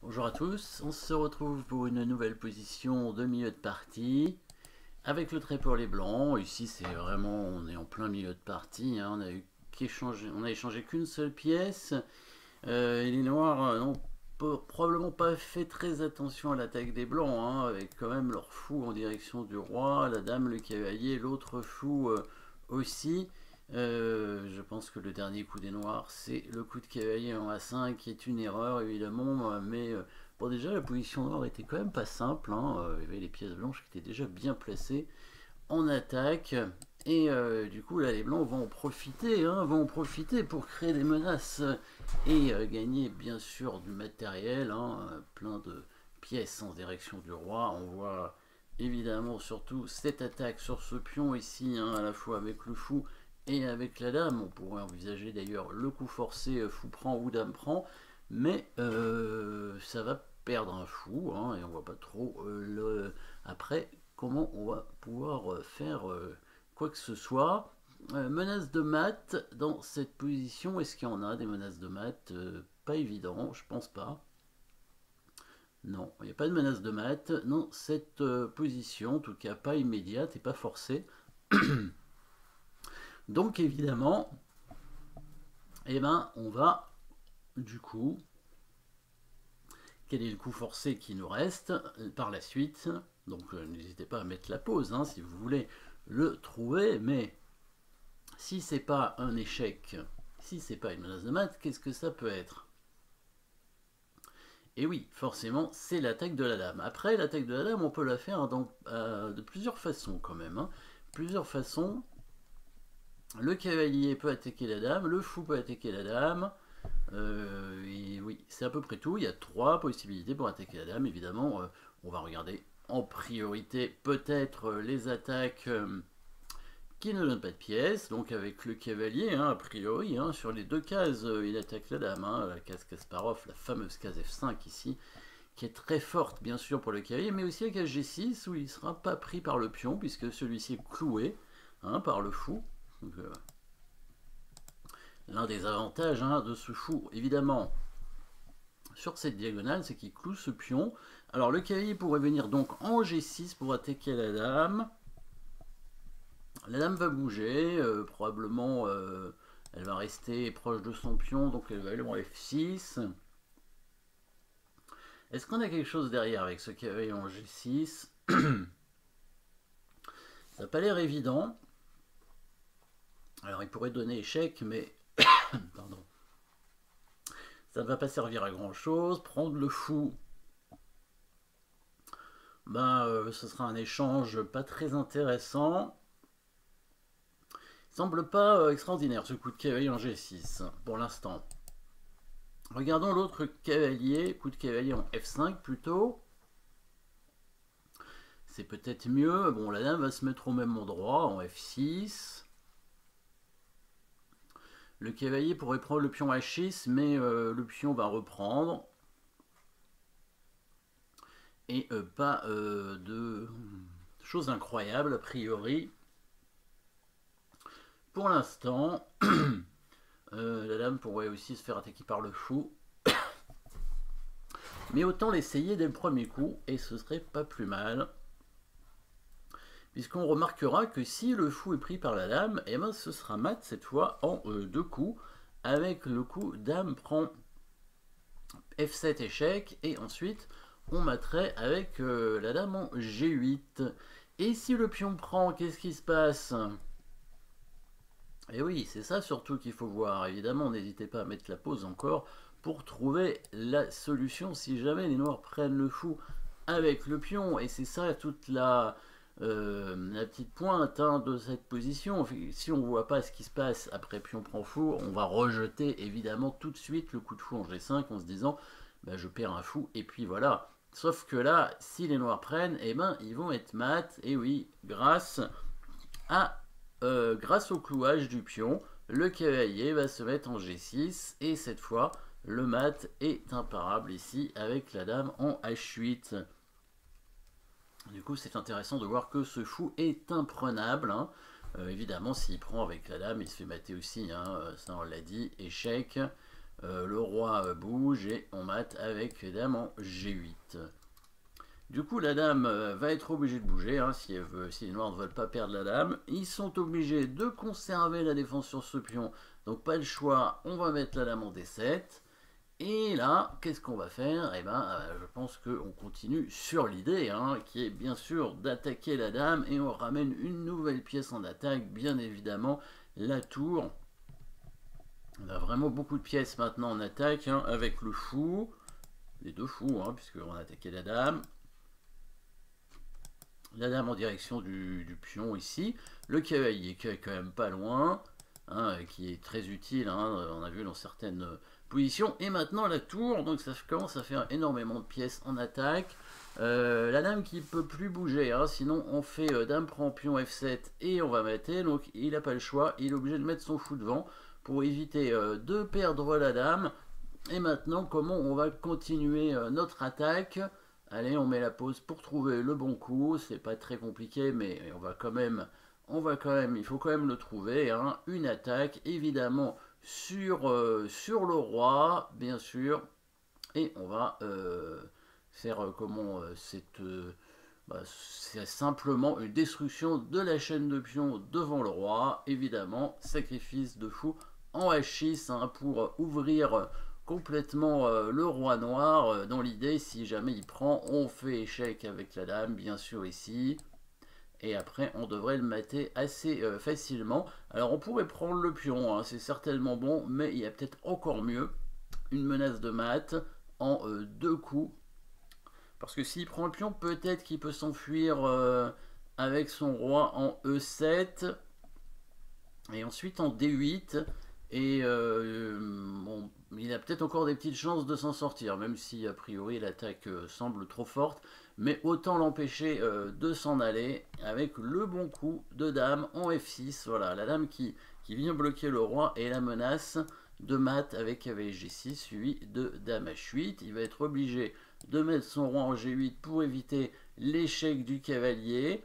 Bonjour à tous, on se retrouve pour une nouvelle position de milieu de partie avec le trait pour les blancs. Ici c'est vraiment, on est en plein milieu de partie, hein. On a échangé qu'une seule pièce et les noirs n'ont probablement pas fait très attention à l'attaque des blancs, hein, avec quand même leur fou en direction du roi, la dame, le cavalier, l'autre fou aussi. Je pense que le dernier coup des noirs, c'est le coup de cavalier en A5, qui est une erreur évidemment, mais bon, déjà la position noire était quand même pas simple, hein. Il y avait les pièces blanches qui étaient déjà bien placées en attaque, et du coup là les blancs vont en profiter, hein, vont en profiter pour créer des menaces et gagner bien sûr du matériel, hein, plein de pièces en direction du roi. On voit évidemment surtout cette attaque sur ce pion ici, hein, à la fois avec le fou et avec la dame. On pourrait envisager d'ailleurs le coup forcé fou prend ou dame prend, mais ça va perdre un fou, hein, et on voit pas trop après comment on va pouvoir faire quoi que ce soit. Menace de mat dans cette position, est-ce qu'il y en a des menaces de mat? Pas évident, je pense pas. Non, il n'y a pas de menace de mat dans cette position, en tout cas pas immédiate et pas forcée. Donc évidemment, eh ben, on va du coup, quel est le coup forcé qui nous reste par la suite? Donc n'hésitez pas à mettre la pause, hein, si vous voulez le trouver, mais si c'est pas un échec, si c'est pas une menace de mat, qu'est-ce que ça peut être? Et oui, forcément, c'est l'attaque de la dame. Après, l'attaque de la dame, on peut la faire de plusieurs façons quand même, hein. Plusieurs façons. Le cavalier peut attaquer la dame, le fou peut attaquer la dame. Et oui, c'est à peu près tout. Il y a trois possibilités pour attaquer la dame. Évidemment, on va regarder en priorité peut-être les attaques qui ne donnent pas de pièces. Donc avec le cavalier, hein, a priori, hein, sur les deux cases, il attaque la dame, hein, la case Kasparov, la fameuse case F5 ici, qui est très forte bien sûr pour le cavalier, mais aussi la case G6 où il ne sera pas pris par le pion puisque celui-ci est cloué, hein, par le fou. Donc, l'un des avantages, hein, de ce fou, évidemment, sur cette diagonale, c'est qu'il cloue ce pion. Alors le cavalier pourrait venir donc en G6 pour attaquer la dame. La dame va bouger, probablement elle va rester proche de son pion, donc elle va aller en F6. Est-ce qu'on a quelque chose derrière avec ce cavalier en G6? Ça n'a pas l'air évident. Alors il pourrait donner échec, mais pardon, ça ne va pas servir à grand chose. Prendre le fou, ben, ce sera un échange pas très intéressant. Il semble pas extraordinaire ce coup de cavalier en G6 pour l'instant. Regardons l'autre cavalier, coup de cavalier en F5 plutôt. C'est peut-être mieux. Bon, la dame va se mettre au même endroit en F6. Le cavalier pourrait prendre le pion H6, mais le pion va reprendre. Et pas de choses incroyables a priori. Pour l'instant, la dame pourrait aussi se faire attaquer par le fou. Mais autant l'essayer dès le premier coup, et ce serait pas plus mal. Puisqu'on remarquera que si le fou est pris par la dame, eh ben ce sera mat cette fois en deux coups, avec le coup dame prend F7 échec, et ensuite on materait avec la dame en G8. Et si le pion prend, qu'est-ce qui se passe? Et oui, c'est ça surtout qu'il faut voir. Évidemment, n'hésitez pas à mettre la pause encore pour trouver la solution si jamais les noirs prennent le fou avec le pion. Et c'est ça toute la petite pointe, hein, de cette position. Si on ne voit pas ce qui se passe après pion prend fou, on va rejeter évidemment tout de suite le coup de fou en G5 en se disant bah, je perds un fou et puis voilà. Sauf que là, si les noirs prennent, eh ben, ils vont être mat. Et oui, grâce au clouage du pion, le cavalier va se mettre en G6 et cette fois le mat est imparable ici avec la dame en H8. Du coup c'est intéressant de voir que ce fou est imprenable, hein. Évidemment s'il prend avec la dame il se fait mater aussi, hein, ça on l'a dit, échec. Le roi bouge et on mate avec dame en G8. Du coup, la dame va être obligée de bouger, hein, si les noirs ne veulent pas perdre la dame. Ils sont obligés de conserver la défense sur ce pion, donc pas le choix, on va mettre la dame en D7. Et là, qu'est-ce qu'on va faire? Eh ben, je pense qu'on continue sur l'idée, hein, qui est bien sûr d'attaquer la dame, et on ramène une nouvelle pièce en attaque, bien évidemment, la tour. On a vraiment beaucoup de pièces maintenant en attaque, hein, avec le fou, les deux fous, hein, puisqu'on a attaqué la dame. La dame en direction du pion ici. Le cavalier qui est quand même pas loin, hein, qui est très utile, hein, on a vu dans certaines positions. Et maintenant la tour, donc ça commence à faire énormément de pièces en attaque. La dame qui peut plus bouger, hein, sinon on fait dame prend pion F7 et on va mater. Donc il n'a pas le choix, il est obligé de mettre son fou devant pour éviter de perdre la dame. Et maintenant, comment on va continuer notre attaque? Allez, on met la pause pour trouver le bon coup. C'est pas très compliqué, mais il faut quand même le trouver, hein. Une attaque, évidemment, sur le roi, bien sûr. Et on va faire c'est simplement une destruction de la chaîne de pions devant le roi. Évidemment, sacrifice de fou en H6, hein, pour ouvrir complètement le roi noir. Dans l'idée, si jamais il prend, on fait échec avec la dame, bien sûr, ici. Et après, on devrait le mater assez facilement. Alors, on pourrait prendre le pion, hein, c'est certainement bon, mais il y a peut-être encore mieux. Une menace de mat en deux coups. Parce que s'il prend le pion, peut-être qu'il peut s'enfuir avec son roi en E7. Et ensuite en D8. Et bon, il a peut-être encore des petites chances de s'en sortir, même si a priori l'attaque semble trop forte. Mais autant l'empêcher de s'en aller avec le bon coup de dame en F6. Voilà, la dame qui vient bloquer le roi et la menace de mat avec cavalier G6 suivi de dame H8. Il va être obligé de mettre son roi en G8 pour éviter l'échec du cavalier.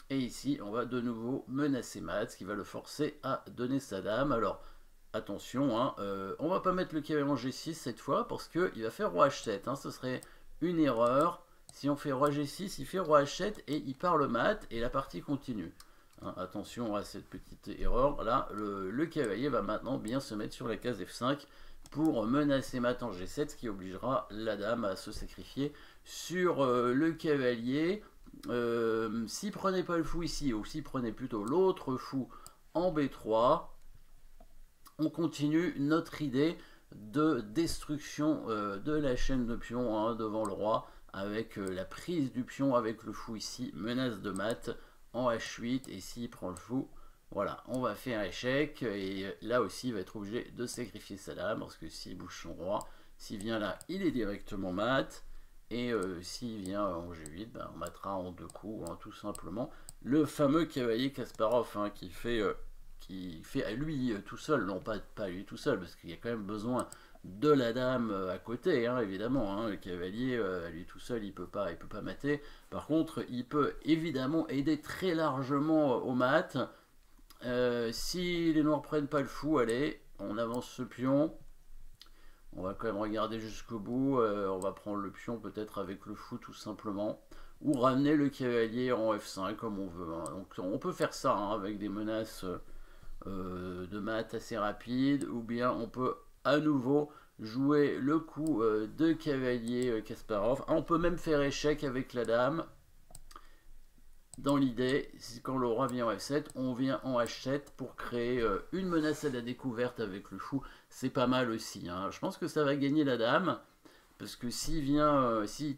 Et ici, on va de nouveau menacer mat, ce qui va le forcer à donner sa dame. Alors, attention, hein, on va pas mettre le cavalier en G6 cette fois, parce qu'il va faire roi H7. Hein, ce serait une erreur. Si on fait roi G6, il fait roi H7 et il part le mat, et la partie continue. Hein, attention à cette petite erreur. Là, le cavalier va maintenant bien se mettre sur la case F5 pour menacer mat en G7, ce qui obligera la dame à se sacrifier sur le cavalier. S'il prenait pas le fou ici, ou s'il prenait plutôt l'autre fou en B3, on continue notre idée de destruction de la chaîne de pions, hein, devant le roi, avec la prise du pion avec le fou ici, menace de mat en H8, et s'il prend le fou, voilà, on va faire échec, et là aussi il va être obligé de sacrifier sa dame, parce que s'il bouge son roi, s'il vient là, il est directement mat, et s'il vient en G8, ben, on matera en deux coups, hein, tout simplement. Le fameux cavalier Kasparov, hein, qui fait à lui tout seul, non pas à lui tout seul, parce qu'il y a quand même besoin de la dame à côté, hein, évidemment. Hein, le cavalier, à lui tout seul, il peut pas mater. Par contre, il peut évidemment aider très largement au mat. Si les noirs prennent pas le fou, allez, on avance ce pion. On va quand même regarder jusqu'au bout. On va prendre le pion peut-être avec le fou tout simplement. Ou ramener le cavalier en F5 comme on veut. Hein. Donc on peut faire ça, hein, avec des menaces de mat assez rapides. Ou bien on peut à nouveau jouer le coup de cavalier Kasparov. On peut même faire échec avec la dame. Dans l'idée, quand le roi vient en F7, on vient en H7 pour créer une menace à la découverte avec le fou. C'est pas mal aussi. Hein. Je pense que ça va gagner la dame. Parce que s'il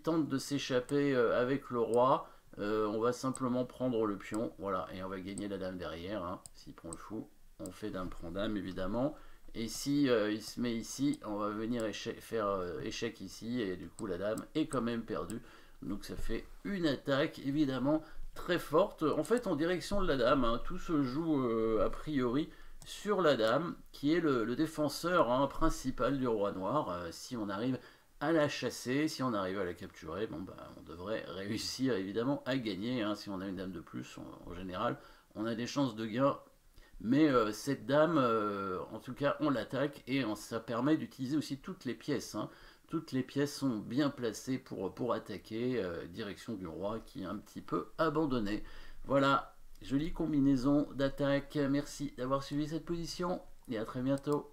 tente de s'échapper avec le roi, on va simplement prendre le pion. Voilà, et on va gagner la dame derrière. Hein. S'il prend le fou, on fait dame prend dame, évidemment. Et si il se met ici, on va venir faire échec ici. Et du coup, la dame est quand même perdue. Donc ça fait une attaque, évidemment, très forte, en fait en direction de la dame. Hein. Tout se joue a priori sur la dame, qui est le défenseur, hein, principal du roi noir. Si on arrive à la chasser, si on arrive à la capturer, bon, bah, on devrait réussir évidemment à gagner. Hein. Si on a une dame de plus, en général, on a des chances de gain Mais cette dame, en tout cas, on l'attaque et ça permet d'utiliser aussi toutes les pièces, hein. Toutes les pièces sont bien placées pour attaquer, direction du roi qui est un petit peu abandonné. Voilà, jolie combinaison d'attaque. Merci d'avoir suivi cette position et à très bientôt.